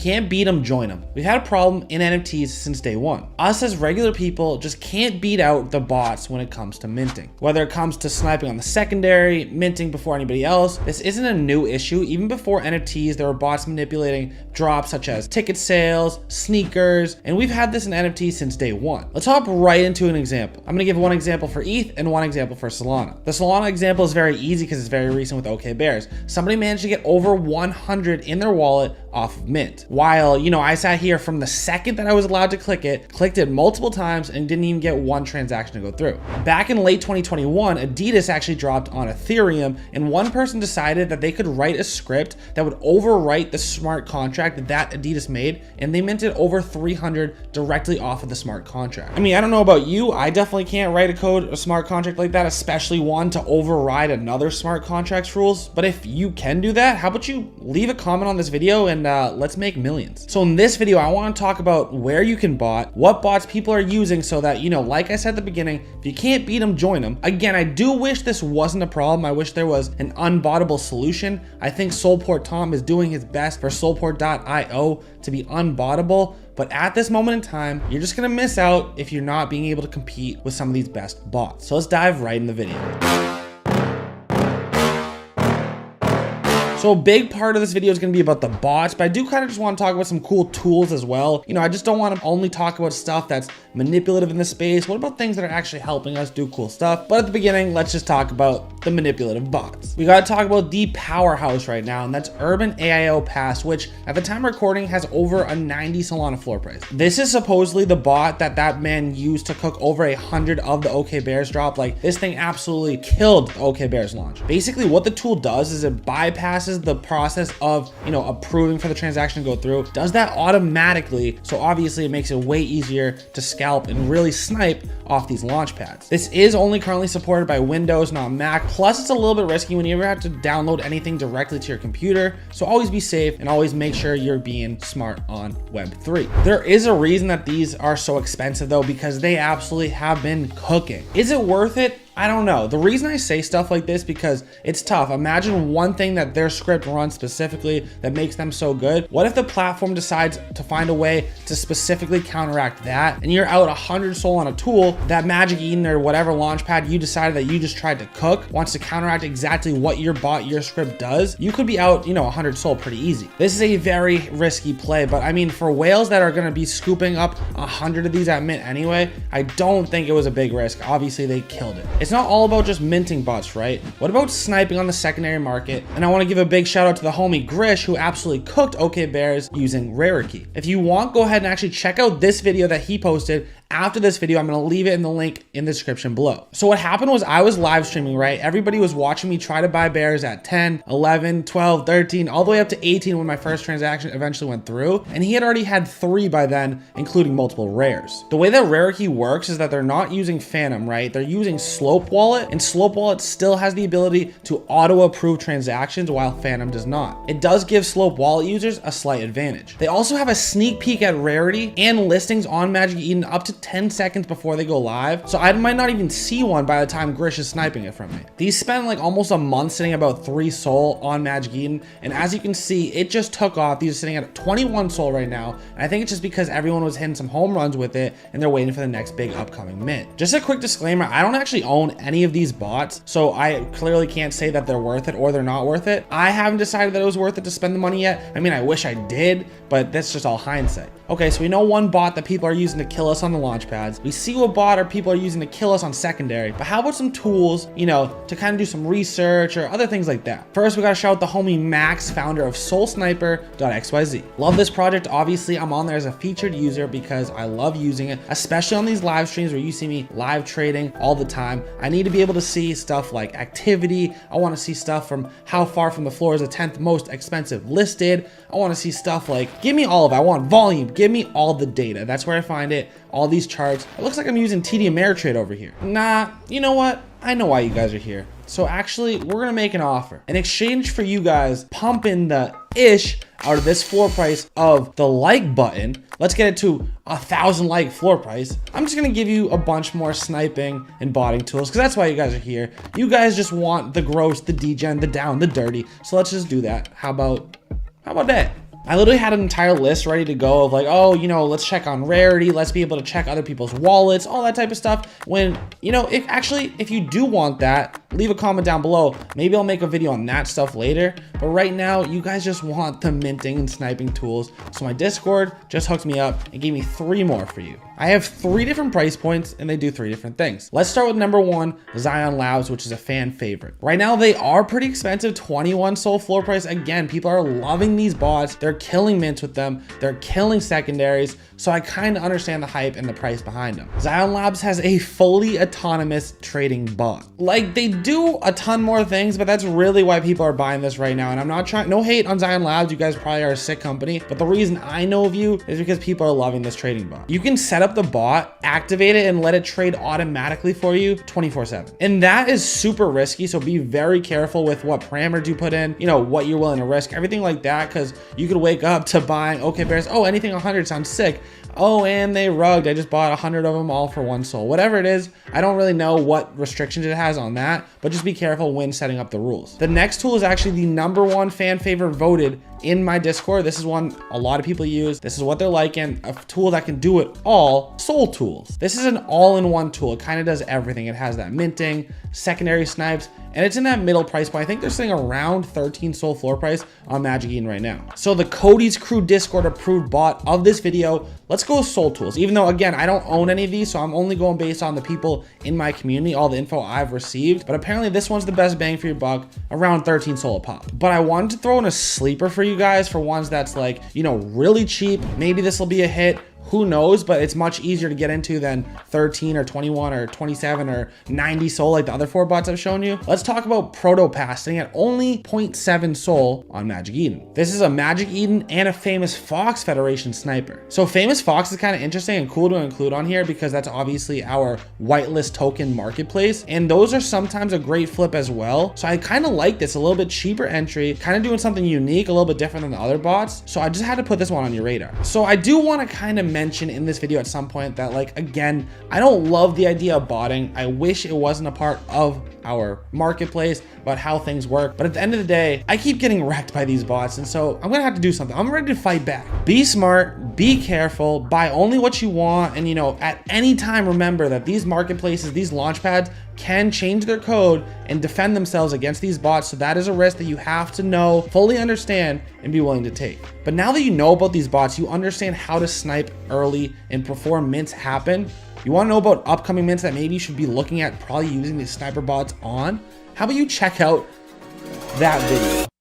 can't beat them, join them. We've had a problem in NFTs since day one. Us as regular people just can't beat out the bots when it comes to minting. Whether it comes to sniping on the secondary, minting before anybody else, this isn't a new issue. Even before NFTs, there were bots manipulating drops such as ticket sales, sneakers, and we've had this in NFTs since day one. Let's hop right into an example. I'm gonna give one example for ETH and one example for Solana. The Solana example is very easy because it's very recent with OK Bears. Somebody managed to get over 100 in their wallet off of mint. While, I sat here from the second that I was allowed to clicked it multiple times and didn't even get one transaction to go through. Back in late 2021, Adidas actually dropped on Ethereum, and one person decided that they could write a script that would overwrite the smart contract that Adidas made, and they minted over 300 directly off of the smart contract. I mean, I don't know about you, I definitely can't write a smart contract like that, especially one to override another smart contract's rules. But if you can do that, how about you leave a comment on this video and let's make millions. So in this video, I want to talk about where you can bot, what bots people are using so that, like I said at the beginning, if you can't beat them, join them. Again, I do wish this wasn't a problem. I wish there was an unbottable solution. I think Solport Tom is doing his best for Solport.io to be unbottable. But at this moment in time, you're just gonna miss out if you're not being able to compete with some of these best bots. So let's dive right in the video. So a big part of this video is going to be about the bots, but I do kind of just want to talk about some cool tools as well. I just don't want to only talk about stuff that's manipulative in the space. What about things that are actually helping us do cool stuff? But at the beginning, let's just talk about the manipulative bots. We got to talk about the powerhouse right now, and that's Urban AIO Pass, which at the time of recording has over a 90 Solana floor price. This is supposedly the bot that man used to cook over 100 of the OK Bears drop. Like, this thing absolutely killed the OK Bears launch. Basically, what the tool does is it bypasses the process of approving for the transaction to go through, does that automatically, so obviously it makes it way easier to scalp and really snipe off these launch pads. This is only currently supported by Windows, not Mac, plus it's a little bit risky when you ever have to download anything directly to your computer, so always be safe and always make sure you're being smart on Web3. There is a reason that these are so expensive though, because they absolutely have been cooking. Is it worth it? I don't know. The reason I say stuff like this because it's tough. Imagine one thing that their script runs specifically that makes them so good. What if the platform decides to find a way to specifically counteract that and you're out 100 SOL on a tool that Magic Eden or whatever launchpad you decided that you just tried to cook wants to counteract exactly what your bot, your script does? You could be out, 100 SOL pretty easy. This is a very risky play, but I mean, for whales that are going to be scooping up 100 of these at mint anyway, I don't think it was a big risk. Obviously, they killed it. It's not all about just minting bots, right? What about sniping on the secondary market? And I want to give a big shout out to the homie Grish, who absolutely cooked OK Bears using Rarity. If you want, go ahead and actually check out this video that he posted. After this video, I'm going to leave it in the link in the description below. So what happened was I was live streaming, right? Everybody was watching me try to buy bears at 10, 11, 12, 13, all the way up to 18 when my first transaction eventually went through. And he had already had 3 by then, including multiple rares. The way that Rarity works is that they're not using Phantom, right? They're using Slope Wallet, and Slope Wallet still has the ability to auto-approve transactions while Phantom does not. It does give Slope Wallet users a slight advantage. They also have a sneak peek at Rarity and listings on Magic Eden up to 10 seconds before they go live, so I might not even see one by the time Grish is sniping it from me. These spent like almost a month sitting about 3 SOL on Magic Eden, and as you can see, it just took off. These are sitting at 21 SOL right now, and I think it's just because everyone was hitting some home runs with it and they're waiting for the next big upcoming mint. Just a quick disclaimer, I don't actually own any of these bots, so I clearly can't say that they're worth it or they're not worth it. I haven't decided that it was worth it to spend the money yet. I mean, I wish I did, but that's just all hindsight. Okay, so we know one bot that people are using to kill us on the launch pads. We see what bot or people are using to kill us on secondary, but how about some tools, to kind of do some research or other things like that? First, we gotta shout out the homie Max, founder of soulsniper.xyz. Love this project. Obviously, I'm on there as a featured user because I love using it, especially on these live streams where you see me live trading all the time. I need to be able to see stuff like activity. I want to see stuff from how far from the floor is the 10th most expensive listed. I want to see stuff like, give me all of it. I want volume. Give me all the data. That's where I find it. All these charts. It looks like I'm using TD Ameritrade over here. Nah, you know what? I know why you guys are here. So actually, we're gonna make an offer. In exchange for you guys pumping the ish out of this floor price of the like button, let's get it to 1,000 like floor price. I'm just gonna give you a bunch more sniping and botting tools because that's why you guys are here. You guys just want the gross, the degen, the down, the dirty. So let's just do that. How about that? I literally had an entire list ready to go of like, oh, you know, let's check on rarity. Let's be able to check other people's wallets, all that type of stuff. When, you know, if you do want that, leave a comment down below. Maybe I'll make a video on that stuff later. But right now, you guys just want the minting and sniping tools. So my Discord just hooked me up and gave me 3 more for you. I have 3 different price points and they do 3 different things. Let's start with number 1, Zion Labs, which is a fan favorite. Right now, they are pretty expensive, 21 SOL floor price. Again, people are loving these bots. They're killing mints with them. They're killing secondaries. So I kind of understand the hype and the price behind them. Zion Labs has a fully autonomous trading bot. Like, they do a ton more things, but that's really why people are buying this right now. And I'm not trying, no hate on Zion Labs. You guys probably are a sick company, but the reason I know of you is because people are loving this trading bot. You can set up the bot, activate it, and let it trade automatically for you 24/7. And that is super risky. So be very careful with what parameters you put in, you know, what you're willing to risk, everything like that. Cause you could wake up to buying, okay, bears, oh, anything 100 sounds sick. Oh, and they rugged. I just bought 100 of them all for 1 SOL. Whatever it is, I don't really know what restrictions it has on that, but just be careful when setting up the rules. The next tool is actually the #1 fan favorite voted in my Discord. This is one a lot of people use. This is what they're liking, a tool that can do it all, Soul Tools. This is an all-in-one tool. It kind of does everything. It has that minting, secondary snipes, and it's in that middle price point. I think they're sitting around 13 SOL floor price on Magic Eden right now. So the Cody's Crew Discord approved bot of this video, let's go with Soul Tools. Even though, again, I don't own any of these, so I'm only going based on the people in my community, all the info I've received. But apparently this one's the best bang for your buck, around 13 SOL a pop. But I wanted to throw in a sleeper for you guys, for ones that's like, you know, really cheap. Maybe this will be a hit. Who knows, but it's much easier to get into than 13 or 21 or 27 or 90 SOL like the other 4 bots I've shown you. Let's talk about Protopass sitting at only 0.7 SOL on Magic Eden. This is a Magic Eden and a Famous Fox Federation sniper. So Famous Fox is kind of interesting and cool to include on here because that's obviously our whitelist token marketplace. And those are sometimes a great flip as well. So I kind of like this, a little bit cheaper entry, kind of doing something unique, a little bit different than the other bots. So I just had to put this one on your radar. So I do want to kind of mention in this video at some point that, like, again, I don't love the idea of botting. I wish it wasn't a part of our marketplace about how things work, but at the end of the day, I keep getting wrecked by these bots, and so I'm gonna have to do something. I'm ready to fight back. Be smart, be careful, buy only what you want, and you know, at any time, remember that these marketplaces, these launch pads can change their code and defend themselves against these bots. So that is a risk that you have to know, fully understand, and be willing to take. But now that you know about these bots, you understand how to snipe early and before mints happen. You want to know about upcoming mints that maybe you should be looking at, probably using these sniper bots on? How about you check out that video?